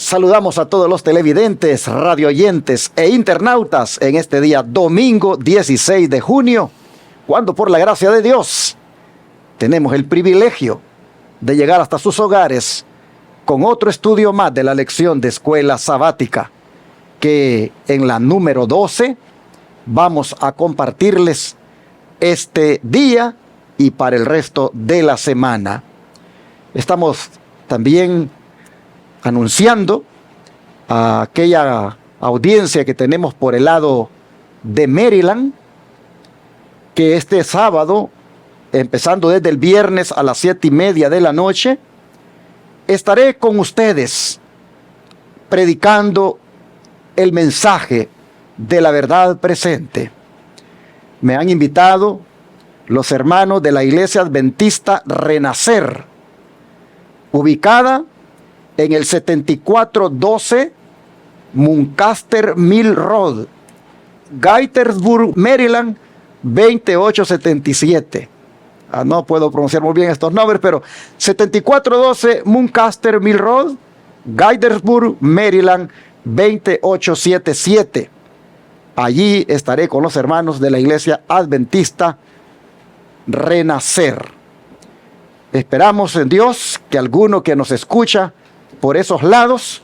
Saludamos a todos los televidentes, radioyentes e internautas en este día domingo 16 de junio, cuando por la gracia de Dios tenemos el privilegio de llegar hasta sus hogares con otro estudio más de la lección de escuela sabática, que en la número 12 vamos a compartirles este día y para el resto de la semana. Estamos también anunciando a aquella audiencia que tenemos por el lado de Maryland, que este sábado, empezando desde el viernes a las 7:30 de la noche, estaré con ustedes predicando el mensaje de la verdad presente. Me han invitado los hermanos de la Iglesia Adventista Renacer, ubicada en el 7412 Muncaster Mill Road, Gaithersburg, Maryland, 28877. No puedo pronunciar muy bien estos nombres, pero 7412 Muncaster Mill Road, Gaithersburg, Maryland, 28877. Allí estaré con los hermanos de la Iglesia Adventista Renacer. Esperamos en Dios que alguno que nos escucha por esos lados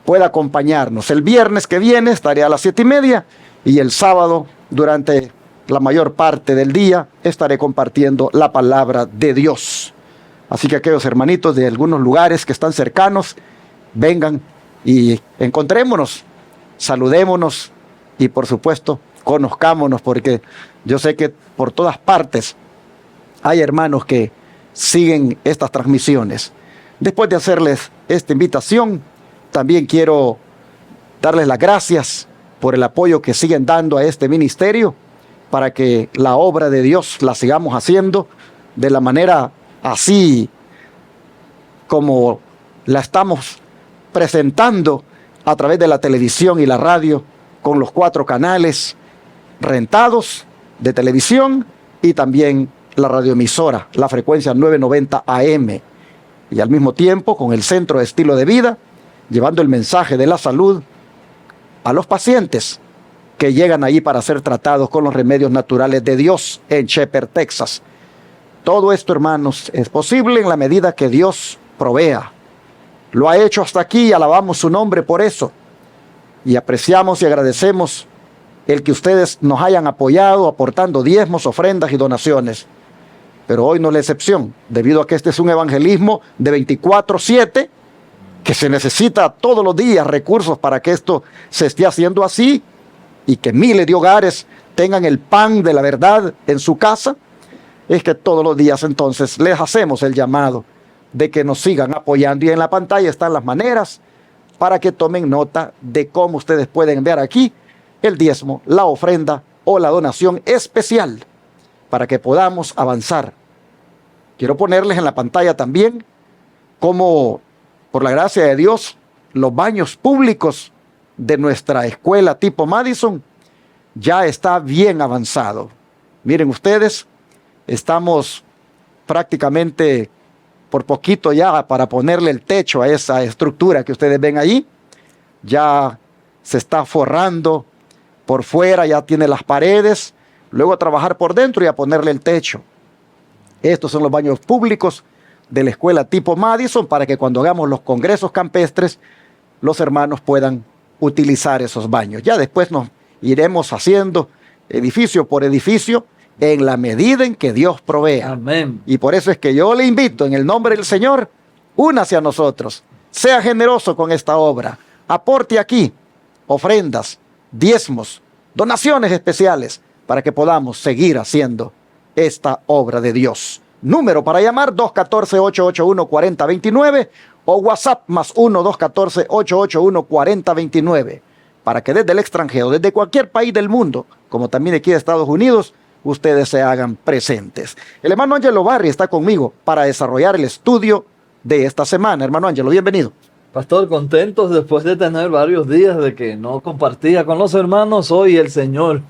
pueda acompañarnos. El viernes que viene estaré a las 7:30 y el sábado durante la mayor parte del día estaré compartiendo la palabra de Dios. Así que aquellos hermanitos de algunos lugares que están cercanos, vengan y encontrémonos, saludémonos y por supuesto conozcámonos, porque yo sé que por todas partes hay hermanos que siguen estas transmisiones. Después de hacerles esta invitación, también quiero darles las gracias por el apoyo que siguen dando a este ministerio para que la obra de Dios la sigamos haciendo de la manera así como la estamos presentando a través de la televisión y la radio, con los 4 canales rentados de televisión y también la radioemisora, la frecuencia 990 AM. Y al mismo tiempo con el Centro de Estilo de Vida, llevando el mensaje de la salud a los pacientes que llegan allí para ser tratados con los remedios naturales de Dios en Shepherd, Texas. Todo esto, hermanos, es posible en la medida que Dios provea. Lo ha hecho hasta aquí y alabamos su nombre por eso. Y apreciamos y agradecemos el que ustedes nos hayan apoyado aportando diezmos, ofrendas y donaciones. Pero hoy no es la excepción, debido a que este es un evangelismo de 24/7, que se necesita todos los días recursos para que esto se esté haciendo así y que miles de hogares tengan el pan de la verdad en su casa. Es que todos los días entonces les hacemos el llamado de que nos sigan apoyando, y en la pantalla están las maneras para que tomen nota de cómo ustedes pueden ver aquí el diezmo, la ofrenda o la donación especial para que podamos avanzar. Quiero ponerles en la pantalla también cómo, por la gracia de Dios, los baños públicos de nuestra escuela tipo Madison ya está bien avanzado. Miren ustedes, estamos prácticamente por poquito ya para ponerle el techo a esa estructura que ustedes ven ahí. Ya se está forrando por fuera, ya tiene las paredes, luego a trabajar por dentro y a ponerle el techo. Estos son los baños públicos de la escuela tipo Madison, para que cuando hagamos los congresos campestres, los hermanos puedan utilizar esos baños. Ya después nos iremos haciendo edificio por edificio en la medida en que Dios provea. Amén. Y por eso es que yo le invito en el nombre del Señor, únase a nosotros, sea generoso con esta obra, aporte aquí ofrendas, diezmos, donaciones especiales, para que podamos seguir haciendo esta obra de Dios. Número para llamar 214-881-4029 o WhatsApp +1 214-881-4029, para que desde el extranjero, desde cualquier país del mundo, como también aquí de Estados Unidos, ustedes se hagan presentes. El hermano Ángelo Barri está conmigo para desarrollar el estudio de esta semana. Hermano Ángelo, bienvenido. Pastor, contentos después de tener varios días de que no compartía con los hermanos. Hoy el Señor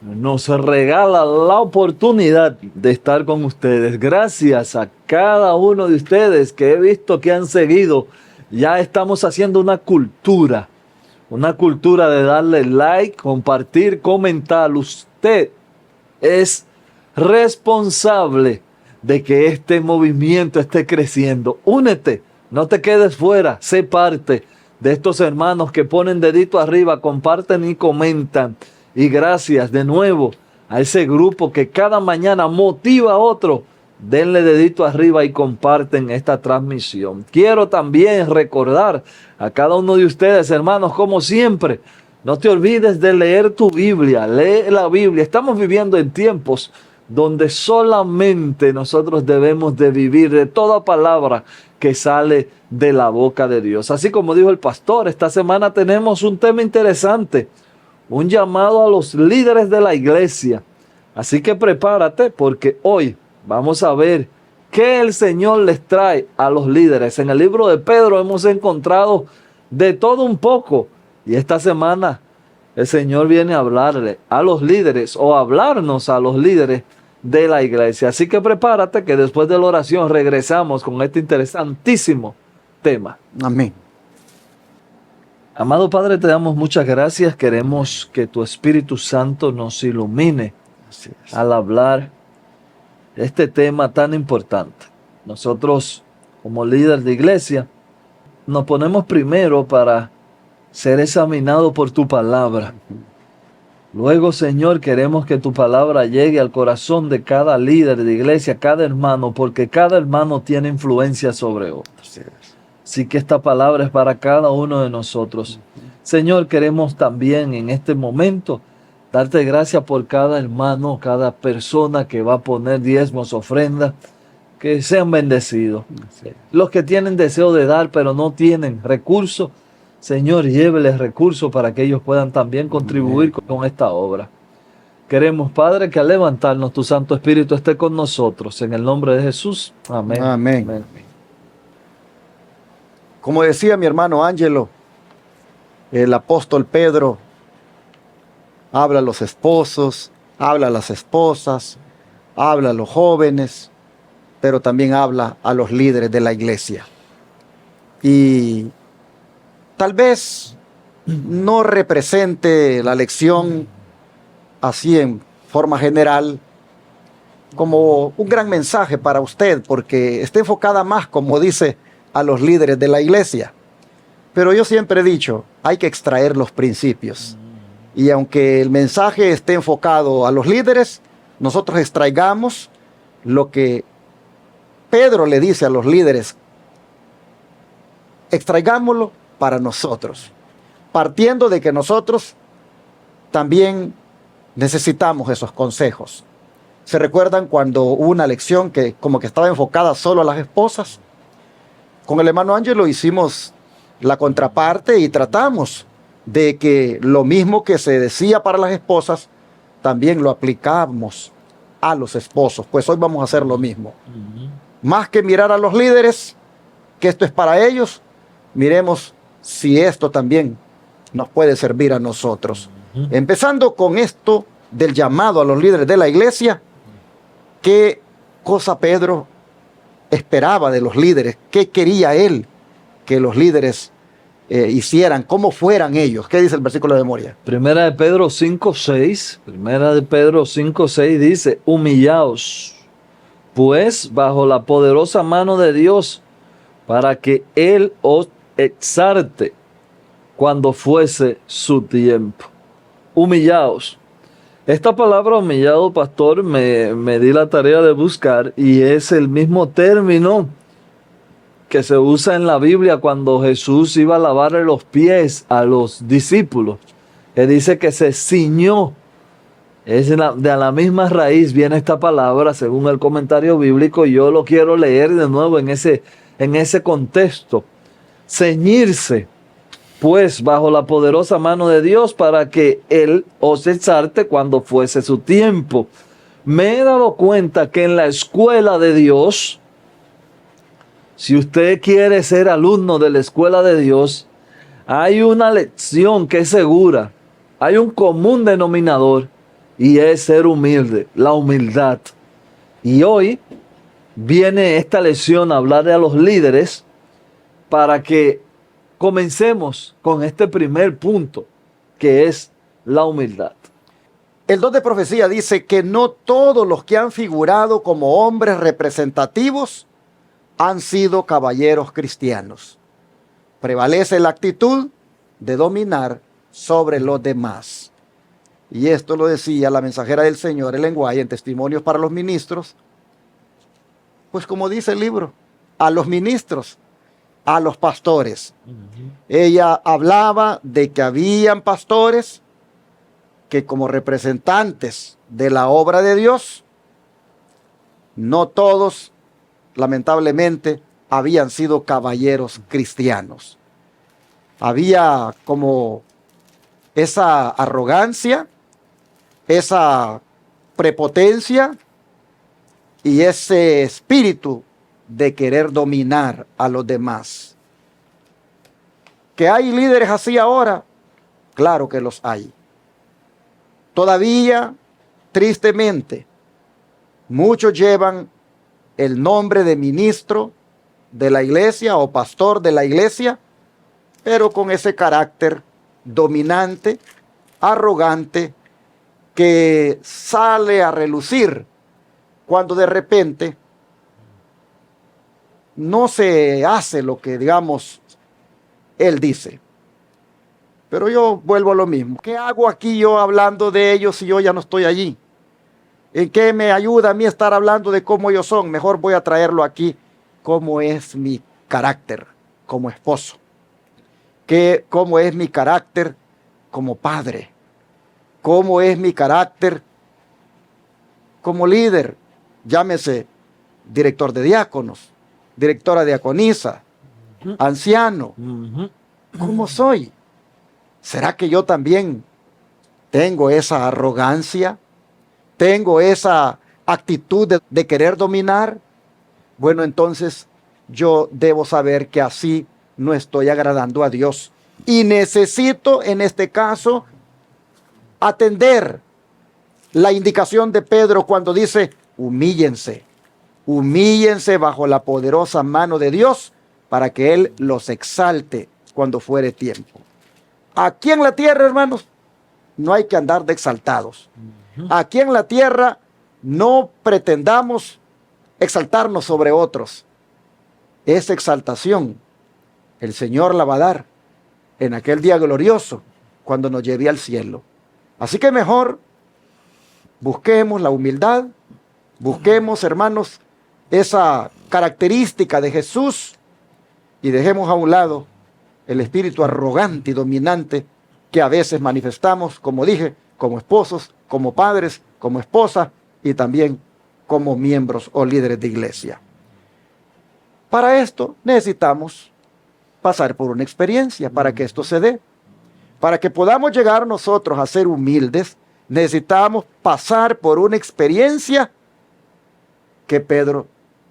nos regala la oportunidad de estar con ustedes. Gracias a cada uno de ustedes que he visto que han seguido Ya estamos haciendo una cultura de darle like, compartir, comentar. Usted es responsable de que este movimiento esté creciendo. Únete, no te quedes fuera, sé parte de estos hermanos que ponen dedito arriba, comparten y comentan. Y gracias de nuevo a ese grupo que cada mañana motiva a otro. Denle dedito arriba y comparten esta transmisión. Quiero también recordar a cada uno de ustedes, hermanos, como siempre, no te olvides de leer tu Biblia, lee la Biblia. Estamos viviendo en tiempos donde solamente nosotros debemos de vivir de toda palabra que sale de la boca de Dios. Así como dijo el pastor, esta semana tenemos un tema interesante, un llamado a los líderes de la iglesia. Así que prepárate porque hoy vamos a ver qué el Señor les trae a los líderes. En el libro de Pedro hemos encontrado de todo un poco. Y esta semana el Señor viene a hablarle a los líderes o a hablarnos a los líderes de la iglesia. Así que prepárate que después de la oración regresamos con este interesantísimo tema. Amén. Amado Padre, te damos muchas gracias. Queremos que tu Espíritu Santo nos ilumine al hablar este tema tan importante. Nosotros, como líder de iglesia, nos ponemos primero para ser examinados por tu palabra. Luego, Señor, queremos que tu palabra llegue al corazón de cada líder de iglesia, cada hermano, porque cada hermano tiene influencia sobre otro. Así que esta palabra es para cada uno de nosotros. Señor, queremos también en este momento darte gracias por cada hermano, cada persona que va a poner diezmos, ofrendas, que sean bendecidos. Los que tienen deseo de dar, pero no tienen recursos, Señor, lléveles recursos para que ellos puedan también contribuir con esta obra. Queremos, Padre, que al levantarnos tu Santo Espíritu esté con nosotros. En el nombre de Jesús. Amén. Amén. Amén. Como decía mi hermano Ángelo, el apóstol Pedro habla a los esposos, habla a las esposas, habla a los jóvenes, pero también habla a los líderes de la iglesia. Y tal vez no represente la lección así en forma general como un gran mensaje para usted, porque está enfocada más, como dice, a los líderes de la iglesia. Pero yo siempre he dicho, hay que extraer los principios. Y aunque el mensaje esté enfocado a los líderes, nosotros extraigamos lo que Pedro le dice a los líderes. Extraigámoslo para nosotros, partiendo de que nosotros también necesitamos esos consejos. ¿Se recuerdan cuando hubo una lección que como que estaba enfocada solo a las esposas? Con el hermano Ángelo hicimos la contraparte y tratamos de que lo mismo que se decía para las esposas, también lo aplicamos a los esposos. Pues hoy vamos a hacer lo mismo. Más que mirar a los líderes, que esto es para ellos, miremos si esto también nos puede servir a nosotros. Empezando con esto del llamado a los líderes de la iglesia, ¿qué cosa Pedro esperaba de los líderes? ¿Qué quería él que los líderes hicieran? ¿Cómo fueran ellos? ¿Qué dice el versículo de memoria? Primera de Pedro 5:6 dice: humillaos, pues, bajo la poderosa mano de Dios, para que Él os exarte cuando fuese su tiempo. Humillaos. Esta palabra humillado, pastor, me di la tarea de buscar y es el mismo término que se usa en la Biblia cuando Jesús iba a lavarle los pies a los discípulos. Él dice que se ciñó. Es de la misma raíz viene esta palabra según el comentario bíblico. Yo lo quiero leer de nuevo en ese contexto. Ceñirse, pues, bajo la poderosa mano de Dios para que Él os exarte cuando fuese su tiempo. Me he dado cuenta que en la escuela de Dios, si usted quiere ser alumno de la escuela de Dios, hay una lección que es segura. Hay un común denominador y es ser humilde, la humildad. Y hoy viene esta lección a hablarle a los líderes para que comencemos con este primer punto, que es la humildad. El don de profecía dice que no todos los que han figurado como hombres representativos han sido caballeros cristianos. Prevalece la actitud de dominar sobre los demás. Y esto lo decía la mensajera del Señor, Ellen White, en Testimonios para los Ministros. Pues como dice el libro, a los ministros, a los pastores. Ella hablaba de que habían pastores que como representantes de la obra de Dios, no todos, lamentablemente, habían sido caballeros cristianos. Había como esa arrogancia, esa prepotencia y ese espíritu de querer dominar a los demás. ¿Que hay líderes así ahora? Claro que los hay. Todavía, tristemente, muchos llevan el nombre de ministro de la iglesia o pastor de la iglesia, pero con ese carácter dominante, arrogante, que sale a relucir cuando de repente no se hace lo que, digamos, él dice. Pero yo vuelvo a lo mismo. ¿Qué hago aquí yo hablando de ellos si yo ya no estoy allí? ¿En qué me ayuda a mí estar hablando de cómo ellos son? Mejor voy a traerlo aquí, cómo es mi carácter como esposo, cómo es mi carácter como padre, cómo es mi carácter como líder, llámese director de diáconos, directora diaconisa, anciano. ¿Cómo soy? ¿Será que yo también tengo esa arrogancia? ¿Tengo esa actitud de querer dominar? Bueno, entonces yo debo saber que así no estoy agradando a Dios. Y necesito, en este caso, atender la indicación de Pedro cuando dice, humíllense. Humíllense bajo la poderosa mano de Dios para que Él los exalte cuando fuere tiempo. Aquí en la tierra, hermanos, no hay que andar de exaltados. Aquí en la tierra no pretendamos exaltarnos sobre otros. Esa exaltación el Señor la va a dar en aquel día glorioso cuando nos lleve al cielo. Así que mejor busquemos la humildad, busquemos, hermanos, esa característica de Jesús y dejemos a un lado el espíritu arrogante y dominante que a veces manifestamos, como dije, como esposos, como padres, como esposas y también como miembros o líderes de iglesia. Para esto necesitamos pasar por una experiencia para que esto se dé. Para que podamos llegar nosotros a ser humildes, necesitamos pasar por una experiencia que Pedro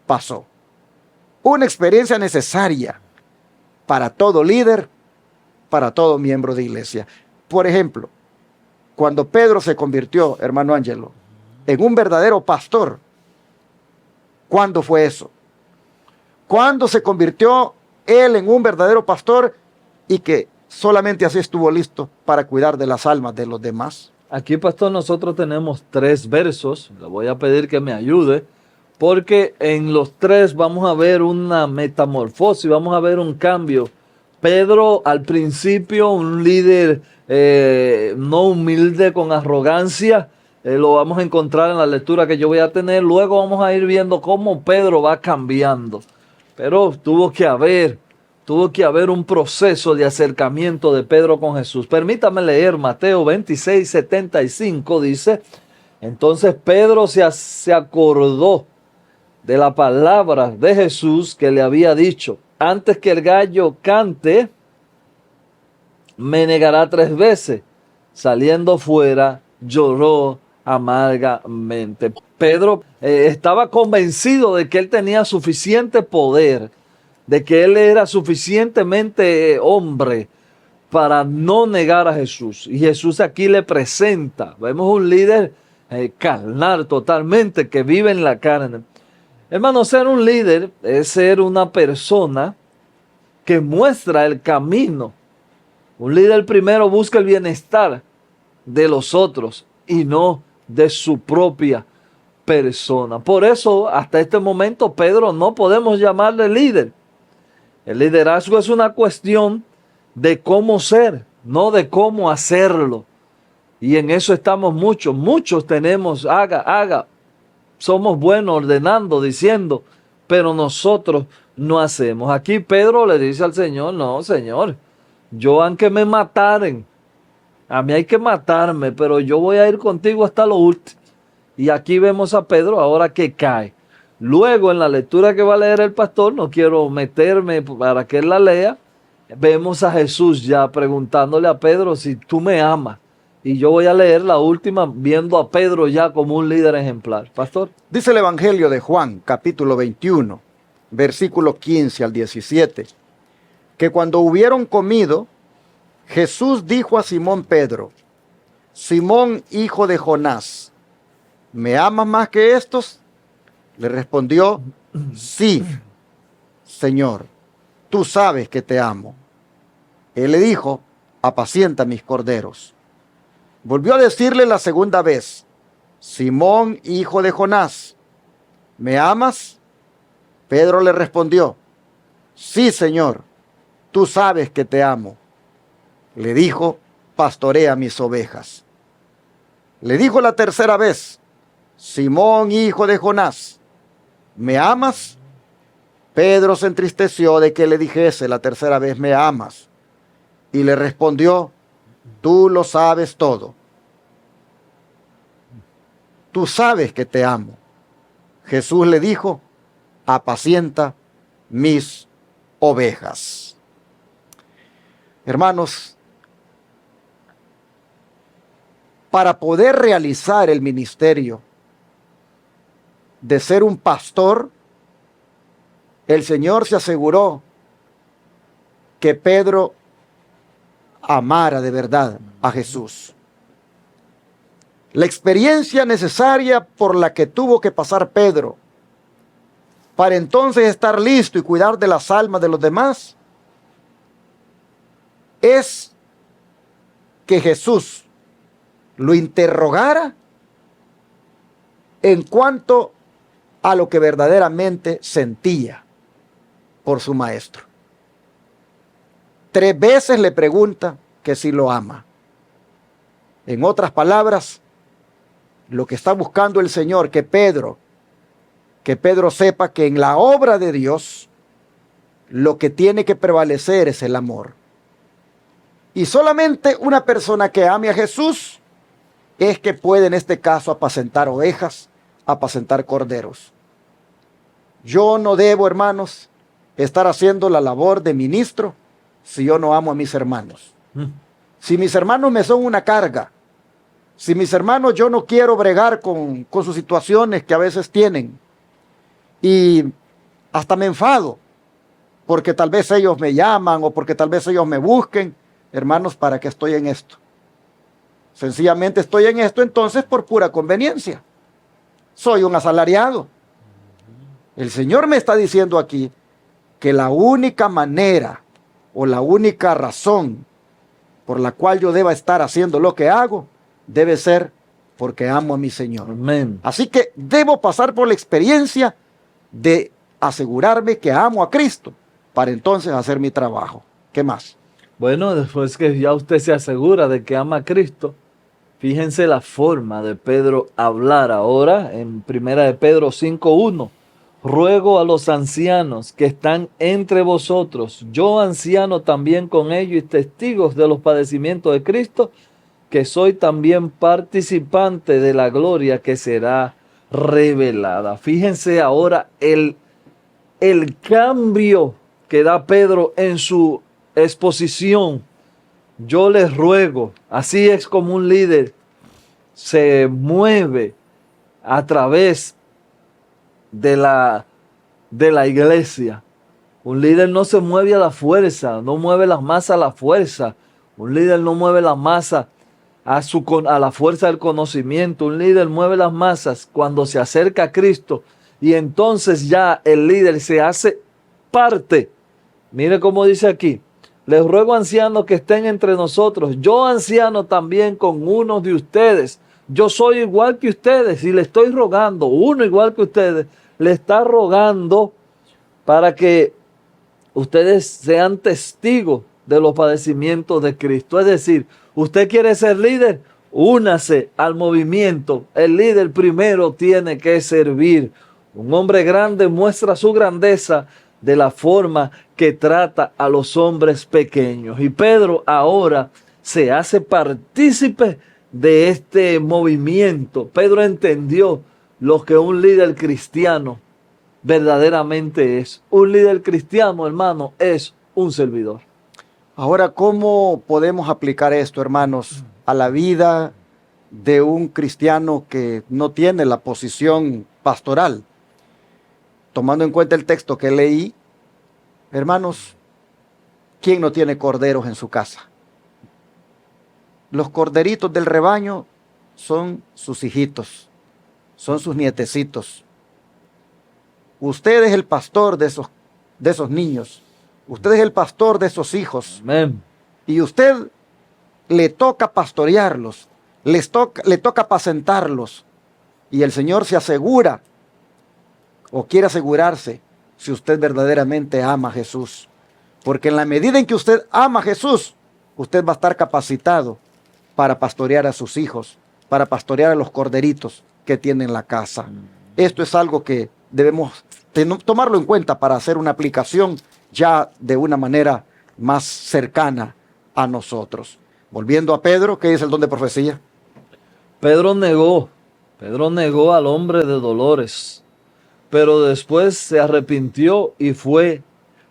pasó. Una experiencia necesaria para todo líder, para todo miembro de iglesia. Por ejemplo, cuando Pedro se convirtió, hermano Ángelo, en un verdadero pastor, ¿cuándo fue eso? ¿Cuándo se convirtió él en un verdadero pastor y que solamente así estuvo listo para cuidar de las almas de los demás? Aquí, pastor, nosotros tenemos 3 versos. Le voy a pedir que me ayude, porque en los 3 vamos a ver una metamorfosis, vamos a ver un cambio. Pedro, al principio, un líder no humilde, con arrogancia, lo vamos a encontrar en la lectura que yo voy a tener. Luego vamos a ir viendo cómo Pedro va cambiando. Pero tuvo que haber un proceso de acercamiento de Pedro con Jesús. Permítame leer Mateo 26, 75, dice: entonces Pedro se acordó de la palabra de Jesús que le había dicho: antes que el gallo cante, me negará 3 veces. Saliendo fuera, lloró amargamente. Pedro estaba convencido de que él tenía suficiente poder, de que él era suficientemente hombre para no negar a Jesús. Y Jesús aquí le presenta, vemos un líder carnal totalmente, que vive en la carne. Hermano, ser un líder es ser una persona que muestra el camino. Un líder primero busca el bienestar de los otros y no de su propia persona. Por eso, hasta este momento, Pedro no podemos llamarle líder. El liderazgo es una cuestión de cómo ser, no de cómo hacerlo. Y en eso estamos muchos tenemos, haga. Somos buenos ordenando, diciendo, pero nosotros no hacemos. Aquí Pedro le dice al Señor, no, Señor, yo aunque me mataren, a mí hay que matarme, pero yo voy a ir contigo hasta lo último. Y aquí vemos a Pedro ahora que cae. Luego en la lectura que va a leer el pastor, no quiero meterme para que él la lea, vemos a Jesús ya preguntándole a Pedro si tú me amas. Y yo voy a leer la última viendo a Pedro ya como un líder ejemplar. Pastor. Dice el Evangelio de Juan, capítulo 21, versículo 15 al 17, que cuando hubieron comido, Jesús dijo a Simón Pedro, Simón, hijo de Jonás, ¿me amas más que estos? Le respondió, sí, Señor, tú sabes que te amo. Él le dijo, apacienta mis corderos. Volvió a decirle la segunda vez, Simón, hijo de Jonás, ¿me amas? Pedro le respondió, sí, Señor, tú sabes que te amo. Le dijo, pastorea mis ovejas. Le dijo la tercera vez, Simón, hijo de Jonás, ¿me amas? Pedro se entristeció de que le dijese la tercera vez, ¿me amas? Y le respondió, tú lo sabes todo. Tú sabes que te amo. Jesús le dijo, apacienta mis ovejas. Hermanos, para poder realizar el ministerio de ser un pastor, el Señor se aseguró que Pedro amara de verdad a Jesús. La experiencia necesaria por la que tuvo que pasar Pedro para entonces estar listo y cuidar de las almas de los demás es que Jesús lo interrogara en cuanto a lo que verdaderamente sentía por su maestro. 3 veces le pregunta que si lo ama. En otras palabras, lo que está buscando el Señor, que Pedro sepa que en la obra de Dios lo que tiene que prevalecer es el amor. Y solamente una persona que ame a Jesús es que puede en este caso apacentar ovejas, apacentar corderos. Yo no debo, hermanos, estar haciendo la labor de ministro si yo no amo a mis hermanos. Si mis hermanos me son una carga, si mis hermanos yo no quiero bregar con sus situaciones que a veces tienen, y hasta me enfado, porque tal vez ellos me llaman o porque tal vez ellos me busquen, hermanos, ¿para qué estoy en esto? Sencillamente estoy en esto entonces por pura conveniencia. Soy un asalariado. El Señor me está diciendo aquí que la única manera o la única razón por la cual yo deba estar haciendo lo que hago debe ser porque amo a mi Señor. Amén. Así que debo pasar por la experiencia de asegurarme que amo a Cristo para entonces hacer mi trabajo. ¿Qué más? Bueno, después que ya usted se asegura de que ama a Cristo, fíjense la forma de Pedro hablar ahora en 1 de Pedro 5:1. Ruego a los ancianos que están entre vosotros, yo anciano también con ellos y testigos de los padecimientos de Cristo, que soy también participante de la gloria que será revelada. Fíjense ahora el cambio que da Pedro en su exposición. Yo les ruego, así es como un líder se mueve a través de la iglesia. Un líder no se mueve a la fuerza, no mueve las masas a la fuerza. Un líder no mueve la masa a la fuerza del conocimiento. Un líder mueve las masas cuando se acerca a Cristo y entonces ya el líder se hace parte Mire cómo dice aquí. Les ruego, ancianos, que estén entre nosotros. Yo, anciano, también con unos de ustedes. Yo soy igual que ustedes y le estoy rogando, uno igual que ustedes, le está rogando para que ustedes sean testigos de los padecimientos de Cristo. Es decir, usted quiere ser líder, únase al movimiento. El líder primero tiene que servir. Un hombre grande muestra su grandeza de la forma que trata a los hombres pequeños. Y Pedro ahora se hace partícipe de este movimiento. Pedro entendió lo que un líder cristiano verdaderamente es. Un líder cristiano, hermano, es un servidor. Ahora, ¿cómo podemos aplicar esto, hermanos, a la vida de un cristiano que no tiene la posición pastoral? Tomando en cuenta el texto que leí, hermanos, ¿quién no tiene corderos en su casa? Los corderitos del rebaño son sus hijitos, son sus nietecitos. Usted es el pastor de esos niños. Usted es el pastor de esos hijos. Amén. Y usted le toca pastorearlos, le toca apacentarlos. Y el Señor se asegura, o quiere asegurarse, si usted verdaderamente ama a Jesús. Porque en la medida en que usted ama a Jesús, usted va a estar capacitado para pastorear a sus hijos, para pastorear a los corderitos que tiene en la casa. Esto es algo que debemos tomarlo en cuenta para hacer una aplicación ya de una manera más cercana a nosotros. Volviendo a Pedro, ¿qué dice el don de profecía? Pedro negó al hombre de dolores, pero después se arrepintió y fue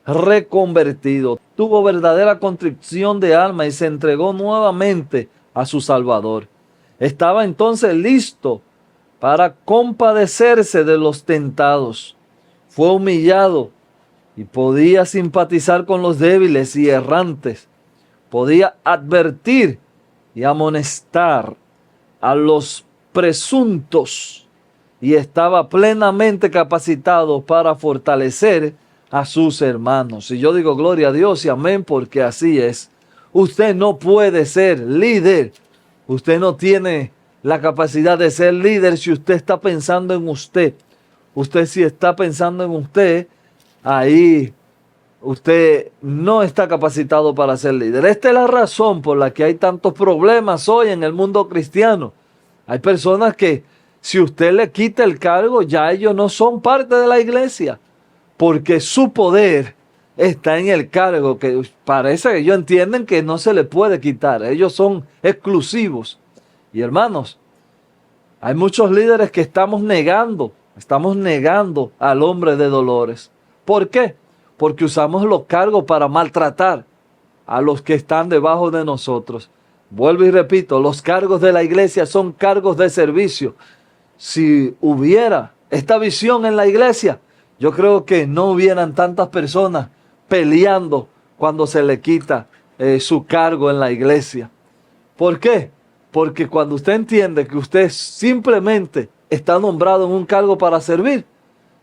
reconvertido. Tuvo verdadera contrición de alma y se entregó nuevamente a su Salvador. Estaba entonces listo para compadecerse de los tentados. Fue humillado y podía simpatizar con los débiles y errantes. Podía advertir y amonestar a los presuntos y estaba plenamente capacitado para fortalecer a sus hermanos. Y yo digo gloria a Dios y amén, porque así es. Usted no puede ser líder. Usted no tiene la capacidad de ser líder si usted está pensando en usted. Usted si está pensando en usted, ahí usted no está capacitado para ser líder. Esta es la razón por la que hay tantos problemas hoy en el mundo cristiano. Hay personas que si usted le quita el cargo, ya ellos no son parte de la iglesia, porque su poder está en el cargo, que parece que ellos entienden que no se le puede quitar. Ellos son exclusivos. Y hermanos, hay muchos líderes que estamos negando al hombre de dolores. ¿Por qué? Porque usamos los cargos para maltratar a los que están debajo de nosotros. Vuelvo y repito, los cargos de la iglesia son cargos de servicio. Si hubiera esta visión en la iglesia, yo creo que no hubieran tantas personas peleando cuando se le quita su cargo en la iglesia. ¿Por qué? Porque cuando usted entiende que usted simplemente está nombrado en un cargo para servir,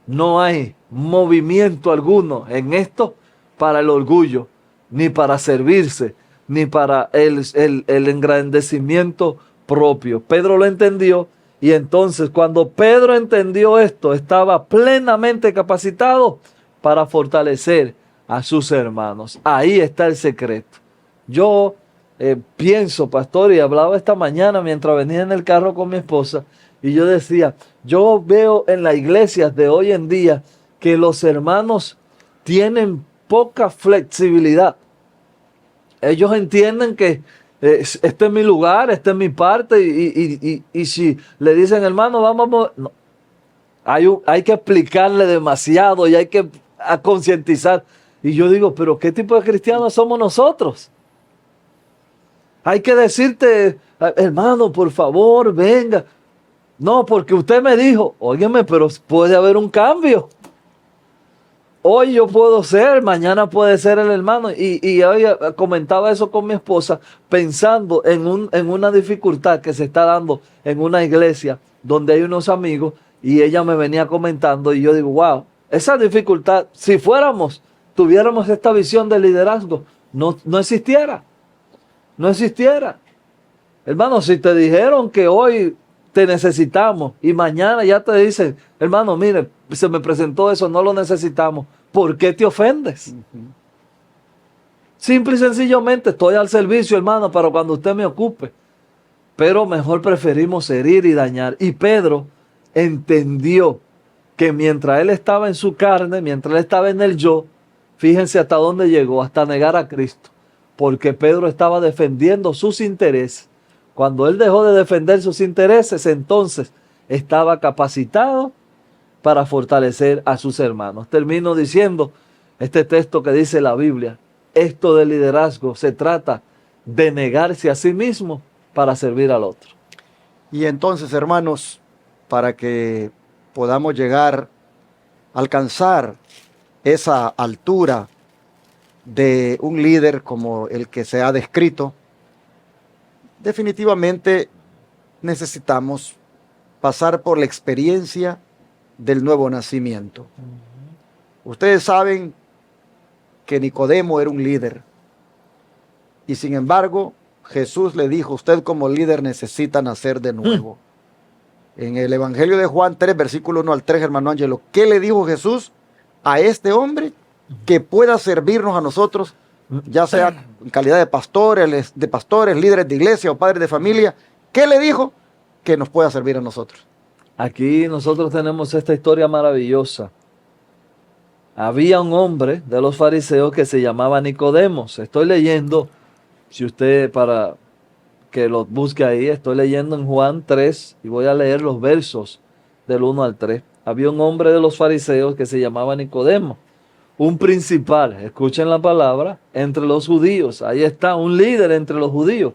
no hay movimiento alguno en esto para el orgullo, ni para servirse, ni para el engrandecimiento propio. Pedro lo entendió y entonces cuando Pedro entendió esto, estaba plenamente capacitado para fortalecer a sus hermanos. Ahí está el secreto. Yo pienso, pastor, y hablaba esta mañana mientras venía en el carro con mi esposa, y yo decía, yo veo en las iglesias de hoy en día que los hermanos tienen poca flexibilidad. Ellos entienden que este es mi lugar, esta es mi parte, y si le dicen, hermano, vamos, no. Hay que explicarle demasiado y hay que concientizar. Y yo digo, pero ¿qué tipo de cristianos somos nosotros? Hay que decirte, hermano, por favor, venga. No, porque usted me dijo, óyeme, pero puede haber un cambio. Hoy yo puedo ser, mañana puede ser el hermano. Y hoy comentaba eso con mi esposa, pensando en una dificultad que se está dando en una iglesia donde hay unos amigos, y ella me venía comentando y yo digo, wow, esa dificultad, si fuéramos tuviéramos esta visión de liderazgo, no existiera. No existiera. Hermano, si te dijeron que hoy te necesitamos y mañana ya te dicen, hermano, mire, se me presentó eso, no lo necesitamos, ¿por qué te ofendes? Simple y sencillamente estoy al servicio, hermano, para cuando usted me ocupe. Pero mejor preferimos herir y dañar. Y Pedro entendió que mientras él estaba en su carne, mientras él estaba en el yo, fíjense hasta dónde llegó, hasta negar a Cristo. Porque Pedro estaba defendiendo sus intereses. Cuando él dejó de defender sus intereses, entonces estaba capacitado para fortalecer a sus hermanos. Termino diciendo este texto que dice la Biblia. Esto de liderazgo se trata de negarse a sí mismo para servir al otro. Y entonces, hermanos, para que podamos llegar a alcanzar esa altura de un líder como el que se ha descrito, definitivamente necesitamos pasar por la experiencia del nuevo nacimiento. Ustedes saben que Nicodemo era un líder y sin embargo Jesús le dijo, usted como líder necesita nacer de nuevo. En el Evangelio de Juan 3, versículo 1 al 3, hermano Ángelo, ¿qué le dijo Jesús a este hombre que pueda servirnos a nosotros, ya sea en calidad de pastores, líderes de iglesia o padres de familia? ¿Qué le dijo? Que nos pueda servir a nosotros. Aquí nosotros tenemos esta historia maravillosa. Había un hombre de los fariseos que se llamaba Nicodemos. Estoy leyendo, si usted para que lo busque ahí, estoy leyendo en Juan 3 y voy a leer los versos del 1 al 3. Había un hombre de los fariseos que se llamaba Nicodemo, un principal, escuchen la palabra, entre los judíos. Ahí está, un líder entre los judíos.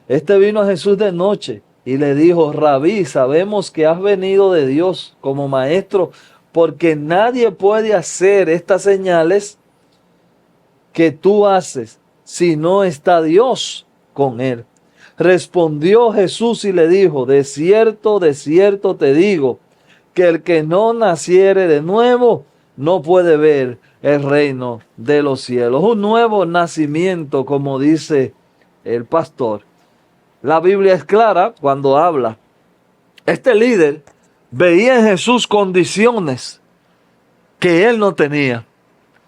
Este vino a Jesús de noche y le dijo, Rabí, sabemos que has venido de Dios como maestro, porque nadie puede hacer estas señales que tú haces si no está Dios con él. Respondió Jesús y le dijo, de cierto te digo, que el que no naciere de nuevo no puede ver el reino de los cielos. Un nuevo nacimiento, como dice el pastor. La Biblia es clara cuando habla. Este líder veía en Jesús condiciones que él no tenía.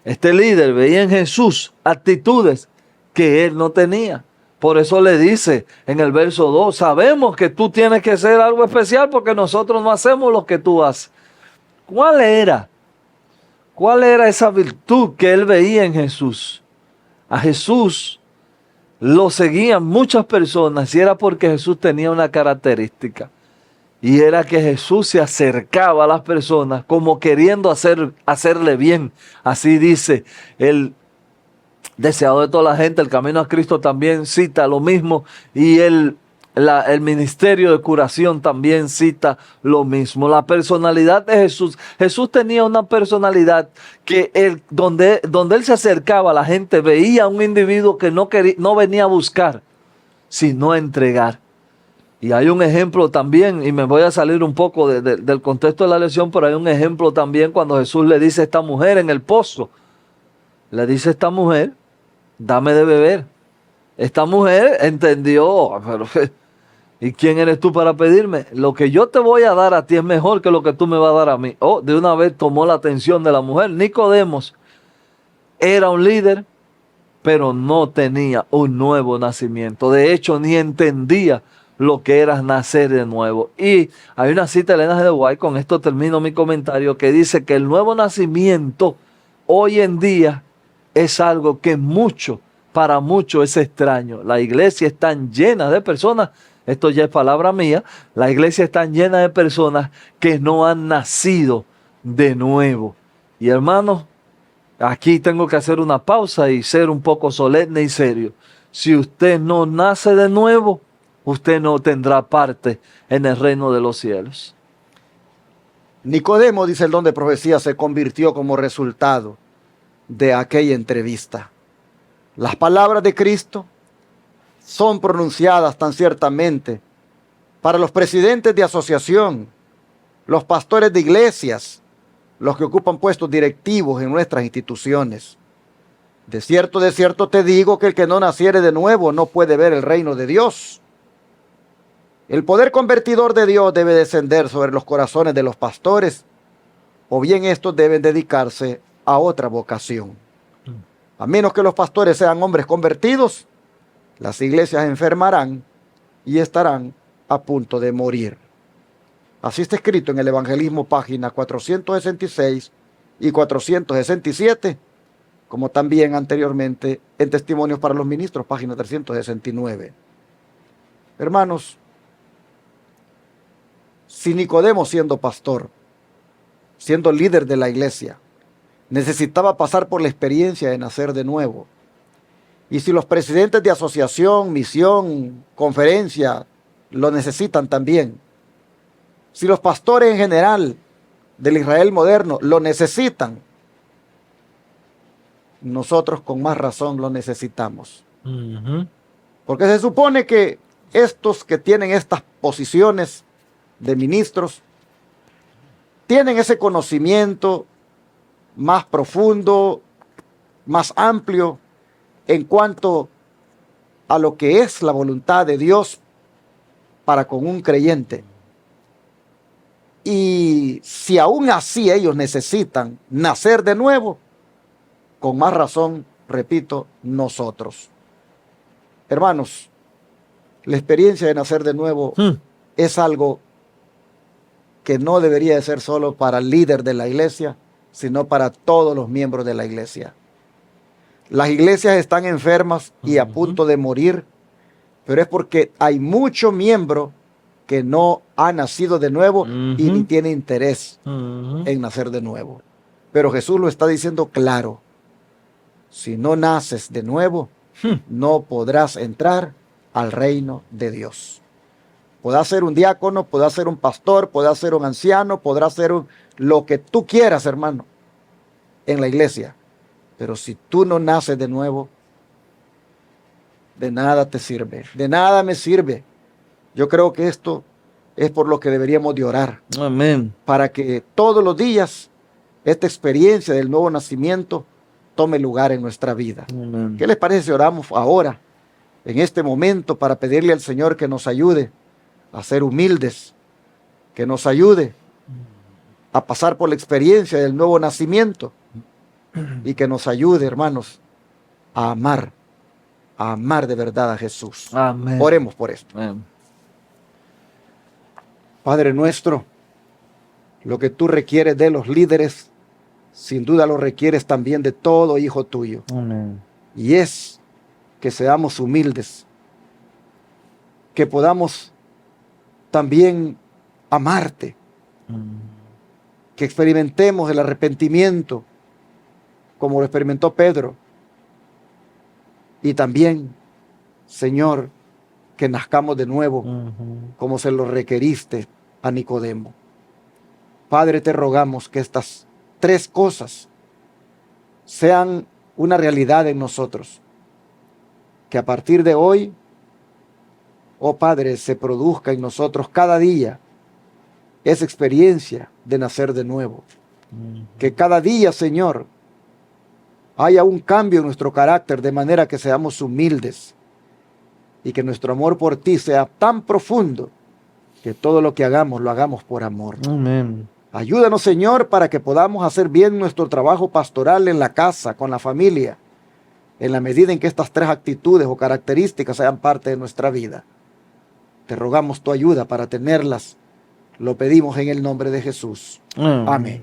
Este líder veía en Jesús actitudes que él no tenía. Por eso le dice en el verso 2, sabemos que tú tienes que hacer algo especial porque nosotros no hacemos lo que tú haces. ¿Cuál era? ¿Cuál era esa virtud que él veía en Jesús? A Jesús lo seguían muchas personas y era porque Jesús tenía una característica. Y era que Jesús se acercaba a las personas como queriendo hacerle bien. Así dice el deseado de toda la gente. El Camino a Cristo también cita lo mismo. Y el ministerio de curación también cita lo mismo. La personalidad de Jesús. Jesús tenía una personalidad que donde él se acercaba, la gente veía a un individuo que no venía a buscar, sino a entregar. Y hay un ejemplo también, y me voy a salir un poco del contexto de la lección, pero hay un ejemplo también cuando Jesús le dice a esta mujer en el pozo. Le dice a esta mujer, dame de beber. Esta mujer entendió, pero ¿y quién eres tú para pedirme? Lo que yo te voy a dar a ti es mejor que lo que tú me vas a dar a mí. Oh, de una vez tomó la atención de la mujer. Nicodemos era un líder, pero no tenía un nuevo nacimiento. De hecho, ni entendía lo que era nacer de nuevo. Y hay una cita de Elena G. de White, con esto termino mi comentario, que dice que el nuevo nacimiento hoy en día es algo que para muchos es extraño. La iglesia está llena de personas, esto ya es palabra mía, la iglesia está llena de personas que no han nacido de nuevo. Y hermanos, aquí tengo que hacer una pausa y ser un poco solemne y serio. Si usted no nace de nuevo, usted no tendrá parte en el reino de los cielos. Nicodemo, dice el don de profecía, se convirtió como resultado de aquella entrevista. Las palabras de Cristo son pronunciadas tan ciertamente para los presidentes de asociación, los pastores de iglesias, los que ocupan puestos directivos en nuestras instituciones. de cierto te digo que el que no naciere de nuevo no puede ver el reino de Dios. El poder convertidor de Dios debe descender sobre los corazones de los pastores, o bien estos deben dedicarse a otra vocación. A menos que los pastores sean hombres convertidos, las iglesias enfermarán y estarán a punto de morir. Así está escrito en el Evangelismo, página 466 y 467, como también anteriormente en Testimonios para los Ministros, página 369. Hermanos, si Nicodemo, siendo pastor, siendo líder de la iglesia, necesitaba pasar por la experiencia de nacer de nuevo, y si los presidentes de asociación, misión, conferencia lo necesitan también, si los pastores en general del Israel moderno lo necesitan, nosotros con más razón lo necesitamos. Porque se supone que estos que tienen estas posiciones de ministros tienen ese conocimiento más profundo, más amplio en cuanto a lo que es la voluntad de Dios para con un creyente. Y si aún así ellos necesitan nacer de nuevo, con más razón, repito, nosotros. Hermanos, la experiencia de nacer de nuevo es algo que no debería de ser solo para el líder de la iglesia, sino para todos los miembros de la iglesia. Las iglesias están enfermas y a punto de morir, pero es porque hay muchos miembros que no ha nacido de nuevo y ni tiene interés en nacer de nuevo. Pero Jesús lo está diciendo claro. Si no naces de nuevo, no podrás entrar al reino de Dios. Podrás ser un diácono, podrás ser un pastor, podrás ser un anciano, podrás ser lo que tú quieras, hermano, en la iglesia. Pero si tú no naces de nuevo, de nada te sirve, de nada me sirve. Yo creo que esto es por lo que deberíamos de orar. Amén. Para que todos los días esta experiencia del nuevo nacimiento tome lugar en nuestra vida. Amén. ¿Qué les parece si oramos ahora, en este momento, para pedirle al Señor que nos ayude a ser humildes, que nos ayude a pasar por la experiencia del nuevo nacimiento y que nos ayude, hermanos, a amar de verdad a Jesús? Amén. Oremos por esto. Amén. Padre nuestro, lo que tú requieres de los líderes, sin duda lo requieres también de todo hijo tuyo. Amén. Y es que seamos humildes, que podamos también amarte, que experimentemos el arrepentimiento como lo experimentó Pedro, y también, Señor, que nazcamos de nuevo como se lo requeriste a Nicodemo. Padre, te rogamos que estas tres cosas sean una realidad en nosotros, que a partir de hoy, oh Padre, se produzca en nosotros cada día esa experiencia de nacer de nuevo. Que cada día, Señor, haya un cambio en nuestro carácter de manera que seamos humildes y que nuestro amor por ti sea tan profundo que todo lo que hagamos lo hagamos por amor. Amén. Ayúdanos, Señor, para que podamos hacer bien nuestro trabajo pastoral en la casa, con la familia, en la medida en que estas tres actitudes o características sean parte de nuestra vida. Te rogamos tu ayuda para tenerlas. Lo pedimos en el nombre de Jesús. Amén.